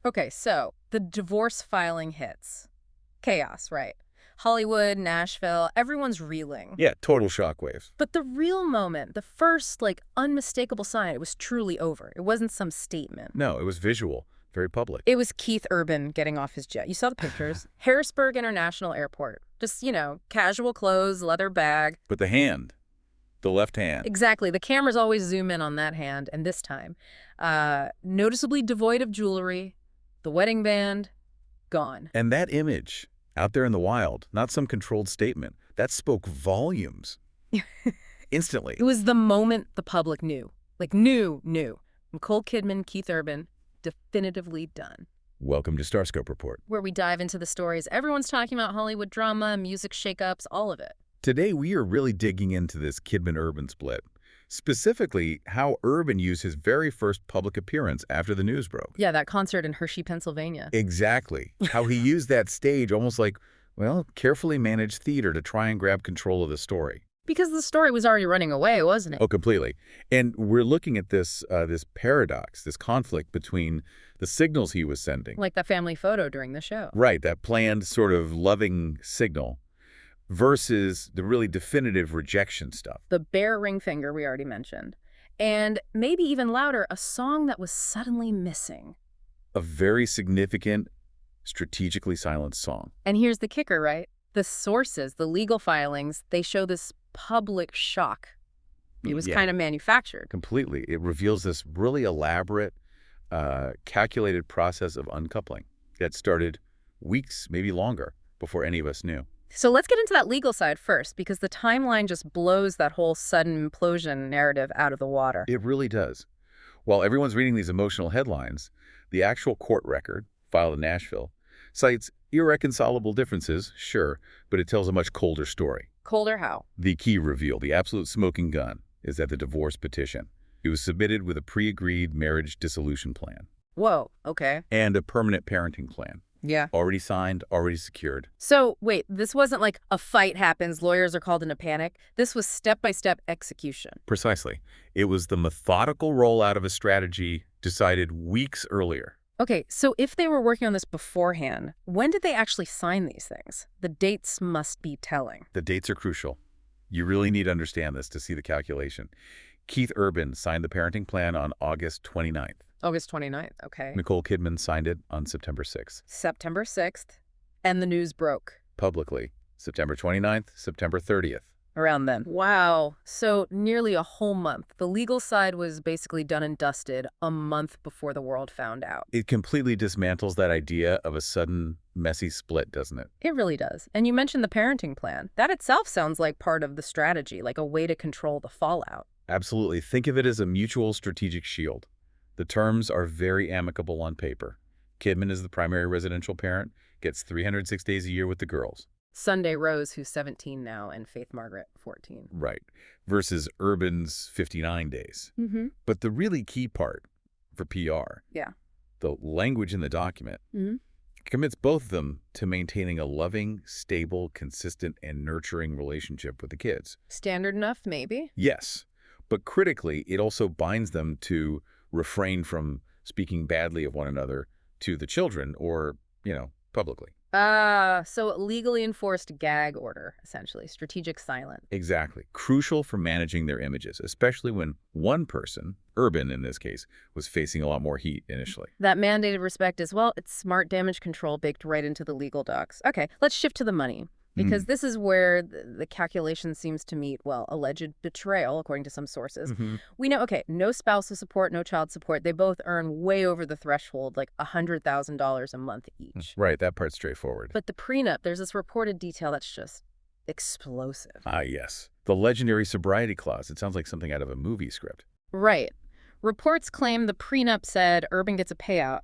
Okay, so the divorce filing hits. Chaos, right? Hollywood, Nashville, everyone's reeling. Yeah, total shockwaves. But the real moment, the first, unmistakable sign it was truly over. It wasn't some statement. No, it was visual, very public. It was Keith Urban getting off his jet. You saw the pictures. Harrisburg International Airport. Just, casual clothes, leather bag. But the hand, the left hand. Exactly. The cameras always zoom in on that hand, and this time, noticeably devoid of jewelry, the wedding band, gone. And that image, out there in the wild, not some controlled statement, that spoke volumes. Instantly. It was the moment the public knew. Knew. Nicole Kidman, Keith Urban, definitively done. Welcome to Starscope Report. Where we dive into the stories everyone's talking about: Hollywood drama, music shakeups, all of it. Today, we are really digging into this Kidman-Urban split. Specifically, how Urban used his very first public appearance after the news broke. Yeah, that concert in Hershey, Pennsylvania. Exactly. How he used that stage almost like, carefully managed theater to try and grab control of the story. Because the story was already running away, wasn't it? Oh, completely. And we're looking at this paradox, this conflict between the signals he was sending. Like that family photo during the show. Right, that planned sort of loving signal versus the really definitive rejection stuff. The bare ring finger we already mentioned. And maybe even louder, a song that was suddenly missing. A very significant, strategically silenced song. And here's the kicker, right? The sources, the legal filings, they show this public shock. It was kind of manufactured. Completely. It reveals this really elaborate, calculated process of uncoupling that started weeks, maybe longer, before any of us knew. So let's get into that legal side first, because the timeline just blows that whole sudden implosion narrative out of the water. It really does. While everyone's reading these emotional headlines, the actual court record, filed in Nashville, cites irreconcilable differences, sure, but it tells a much colder story. Colder how? The key reveal, the absolute smoking gun, is that the divorce petition. It was submitted with a pre-agreed marriage dissolution plan. Whoa, okay. And a permanent parenting plan. Yeah. Already signed, already secured. So, wait, this wasn't like a fight happens, lawyers are called into panic. This was step-by-step execution. Precisely. It was the methodical rollout of a strategy decided weeks earlier. Okay, so if they were working on this beforehand, when did they actually sign these things? The dates must be telling. The dates are crucial. You really need to understand this to see the calculation. Keith Urban signed the parenting plan on August 29th. August 29th, okay. Nicole Kidman signed it on September 6th. September 6th, and the news broke. Publicly, September 29th, September 30th. Around then. Wow. So nearly a whole month. The legal side was basically done and dusted a month before the world found out. It completely dismantles that idea of a sudden, messy split, doesn't it? It really does. And you mentioned the parenting plan. That itself sounds like part of the strategy, like a way to control the fallout. Absolutely. Think of it as a mutual strategic shield. The terms are very amicable on paper. Kidman is the primary residential parent, gets 306 days a year with the girls. Sunday Rose, who's 17 now, and Faith Margaret, 14. Right. Versus Urban's 59 days. Mm-hmm. But the really key part for PR, Yeah. the language in the document, Mm-hmm. commits both of them to maintaining a loving, stable, consistent, and nurturing relationship with the kids. Standard enough, maybe? Yes. But critically, it also binds them to refrain from speaking badly of one another to the children or, publicly. So legally enforced gag order, essentially. Strategic silent. Exactly. Crucial for managing their images, especially when one person, Urban in this case, was facing a lot more heat initially. That mandated respect as well, it's smart damage control baked right into the legal docs. Okay, let's shift to the money. Because this is where the calculation seems to meet, alleged betrayal, according to some sources. Mm-hmm. We know, no spousal support, no child support. They both earn way over the threshold, like $100,000 a month each. Right, that part's straightforward. But the prenup, there's this reported detail that's just explosive. Ah, yes. The legendary sobriety clause. It sounds like something out of a movie script. Right. Reports claim the prenup said Urban gets a payout,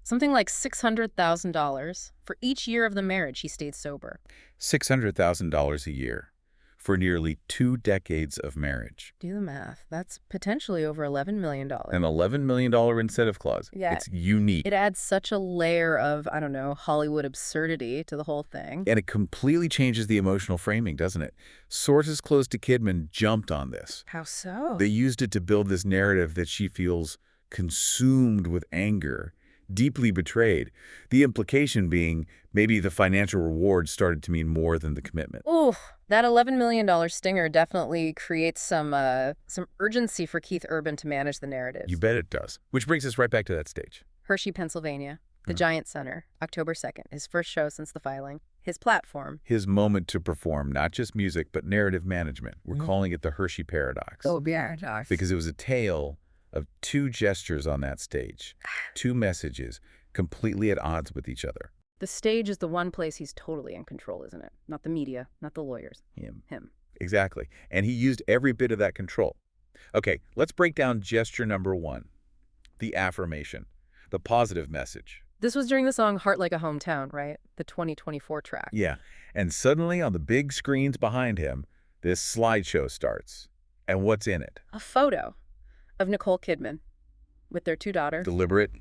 something like $600,000 for each year of the marriage he stayed sober. $600,000 a year for nearly 2 decades of marriage. Do the math. That's potentially over $11 million. An $11 million incentive clause. Yeah. It's unique. It adds such a layer of, Hollywood absurdity to the whole thing. And it completely changes the emotional framing, doesn't it? Sources close to Kidman jumped on this. How so? They used it to build this narrative that she feels consumed with anger, deeply betrayed. The implication being maybe the financial reward started to mean more than the commitment. Ooh, that $11 million stinger definitely creates some urgency for Keith Urban to manage the narratives. You bet it does. Which brings us right back to that stage. Hershey, Pennsylvania, the Giant Center, October 2nd, his first show since the filing. His platform. His moment to perform not just music, but narrative management. We're calling it the Hershey Paradox. Oh, Paradox. Because it was a tale of two gestures on that stage, two messages completely at odds with each other. The stage is the one place he's totally in control, isn't it? Not the media, not the lawyers. Him. Exactly. And he used every bit of that control. Okay, let's break down gesture number one, the affirmation, the positive message. This was during the song Heart Like a Hometown, right? The 2024 track. Yeah, and suddenly on the big screens behind him, this slideshow starts. And what's in it? A photo of Nicole Kidman with their two daughters. Deliberate,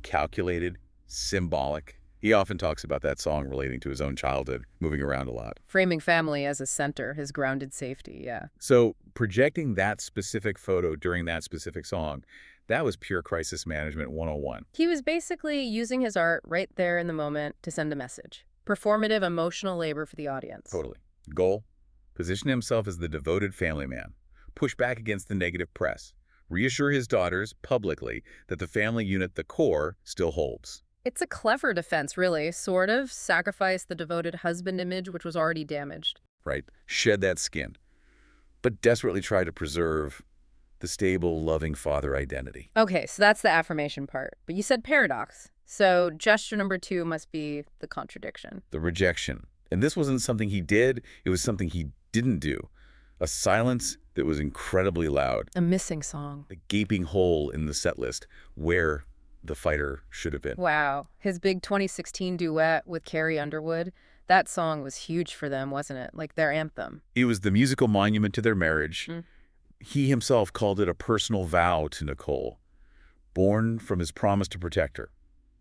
calculated, symbolic. He often talks about that song relating to his own childhood, moving around a lot. Framing family as a center, his grounded safety, yeah. So projecting that specific photo during that specific song, that was pure crisis management 101. He was basically using his art right there in the moment to send a message. Performative emotional labor for the audience. Totally. Goal? Position himself as the devoted family man. Push back against the negative press. Reassure his daughters publicly that the family unit, the core, still holds. It's a clever defense, really. Sort of. Sacrifice the devoted husband image, which was already damaged. Right. Shed that skin. But desperately try to preserve the stable, loving father identity. Okay, so that's the affirmation part. But you said paradox. So gesture number two must be the contradiction. The rejection. And this wasn't something he did. It was something he didn't do. A silence that was incredibly loud. A missing song. A gaping hole in the set list where the fighter should have been. Wow. His big 2016 duet with Carrie Underwood, that song was huge for them, wasn't it? Like their anthem. It was the musical monument to their marriage. He himself called it a personal vow to Nicole, born from his promise to protect her,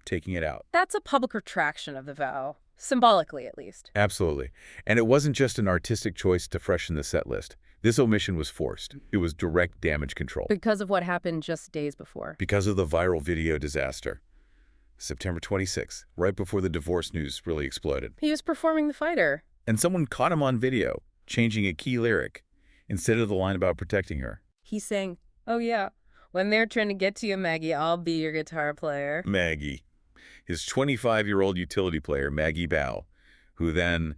taking it out. That's a public retraction of the vow, symbolically at least. Absolutely. And it wasn't just an artistic choice to freshen the set list. This omission was forced. It was direct damage control. Because of what happened just days before. Because of the viral video disaster. September 26th, right before the divorce news really exploded. He was performing the fighter. And someone caught him on video, changing a key lyric. Instead of the line about protecting her. He's saying, oh yeah, when they're trying to get to you, Maggie, I'll be your guitar player. Maggie. His 25-year-old utility player, Maggie Bow, who then,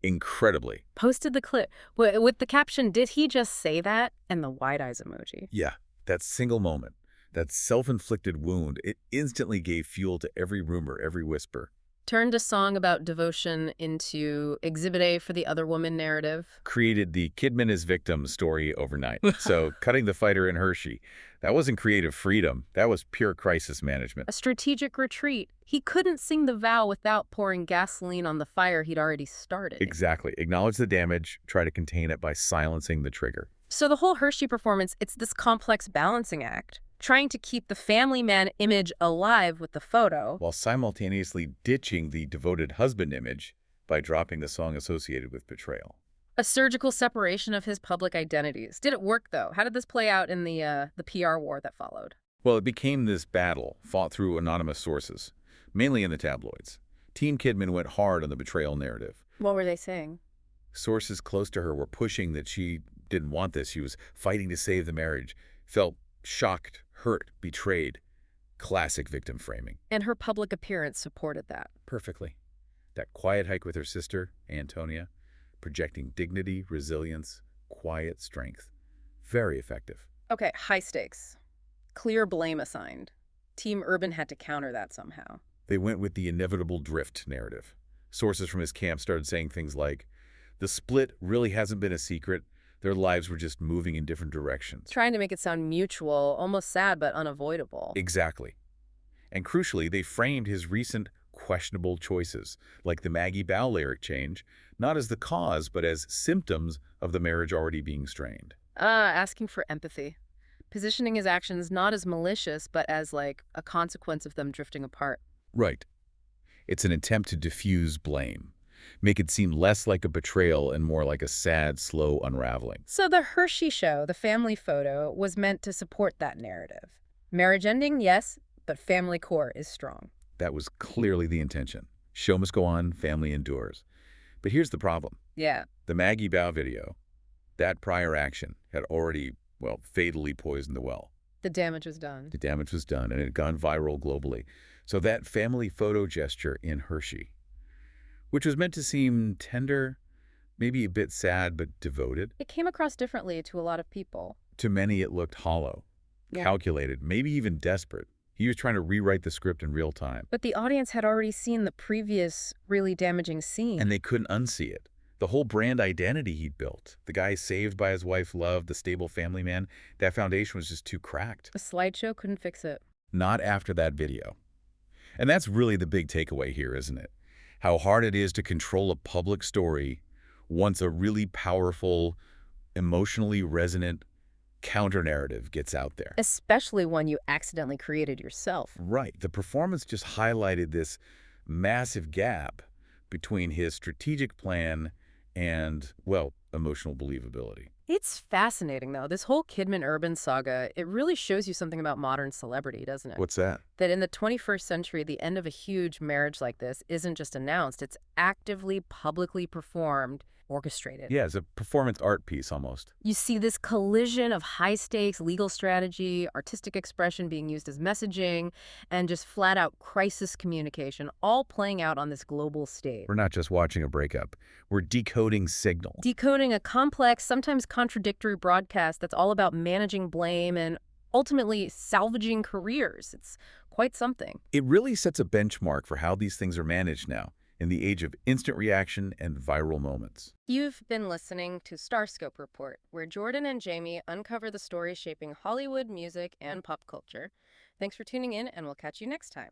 incredibly, posted the clip with the caption, did he just say that? And the wide eyes emoji. Yeah, that single moment, that self-inflicted wound, it instantly gave fuel to every rumor, every whisper. Turned a song about devotion into Exhibit A for the other woman narrative. Created the Kidman is victim story overnight. So cutting the fighter in Hershey, that wasn't creative freedom. That was pure crisis management. A strategic retreat. He couldn't sing the vow without pouring gasoline on the fire he'd already started. Exactly. Acknowledge the damage, try to contain it by silencing the trigger. So the whole Hershey performance, it's this complex balancing act. Trying to keep the family man image alive with the photo, while simultaneously ditching the devoted husband image by dropping the song associated with betrayal. A surgical separation of his public identities. Did it work, though? How did this play out in the PR war that followed? Well, it became this battle fought through anonymous sources, mainly in the tabloids. Team Kidman went hard on the betrayal narrative. What were they saying? Sources close to her were pushing that she didn't want this. She was fighting to save the marriage, felt shocked, hurt, betrayed. Classic victim framing. And her public appearance supported that. Perfectly. That quiet hike with her sister, Antonia, projecting dignity, resilience, quiet strength. Very effective. Okay, high stakes. Clear blame assigned. Team Urban had to counter that somehow. They went with the inevitable drift narrative. Sources from his camp started saying things like, the split really hasn't been a secret. Their lives were just moving in different directions. Trying to make it sound mutual, almost sad but unavoidable. Exactly. And crucially, they framed his recent questionable choices, like the Maggie Bow lyric change, not as the cause, but as symptoms of the marriage already being strained. Asking for empathy. Positioning his actions not as malicious, but as, like, a consequence of them drifting apart. Right. It's an attempt to diffuse blame. Make it seem less like a betrayal and more like a sad, slow unraveling. So the Hershey show, the family photo, was meant to support that narrative. Marriage ending, yes, but family core is strong. That was clearly the intention. Show must go on, family endures. But here's the problem. Yeah. The Maggie Bow video, that prior action had already, well, fatally poisoned the well. The damage was done. The damage was done, and it had gone viral globally. So that family photo gesture in Hershey, which was meant to seem tender, maybe a bit sad, but devoted. It came across differently to a lot of people. To many, it looked hollow, calculated, maybe even desperate. He was trying to rewrite the script in real time. But the audience had already seen the previous really damaging scene. And they couldn't unsee it. The whole brand identity he'd built, the guy saved by his wife, loved, the stable family man, that foundation was just too cracked. A slideshow couldn't fix it. Not after that video. And that's really the big takeaway here, isn't it? How hard it is to control a public story once a really powerful, emotionally resonant counter-narrative gets out there. Especially one you accidentally created yourself. Right. The performance just highlighted this massive gap between his strategic plan and, well, emotional believability. It's fascinating, though. This whole Kidman-Urban saga, it really shows you something about modern celebrity, doesn't it? What's that? That in the 21st century, the end of a huge marriage like this isn't just announced. It's actively, publicly performed, orchestrated. Yeah, it's a performance art piece almost. You see this collision of high-stakes legal strategy, artistic expression being used as messaging, and just flat-out crisis communication, all playing out on this global stage. We're not just watching a breakup. We're decoding signal. Decoding a complex, sometimes contradictory broadcast that's all about managing blame and ultimately salvaging careers. It's quite something. It really sets a benchmark for how these things are managed now, in the age of instant reaction and viral moments. You've been listening to Starscope Report, where Jordan and Jamie uncover the stories shaping Hollywood, music, and pop culture. Thanks for tuning in, and we'll catch you next time.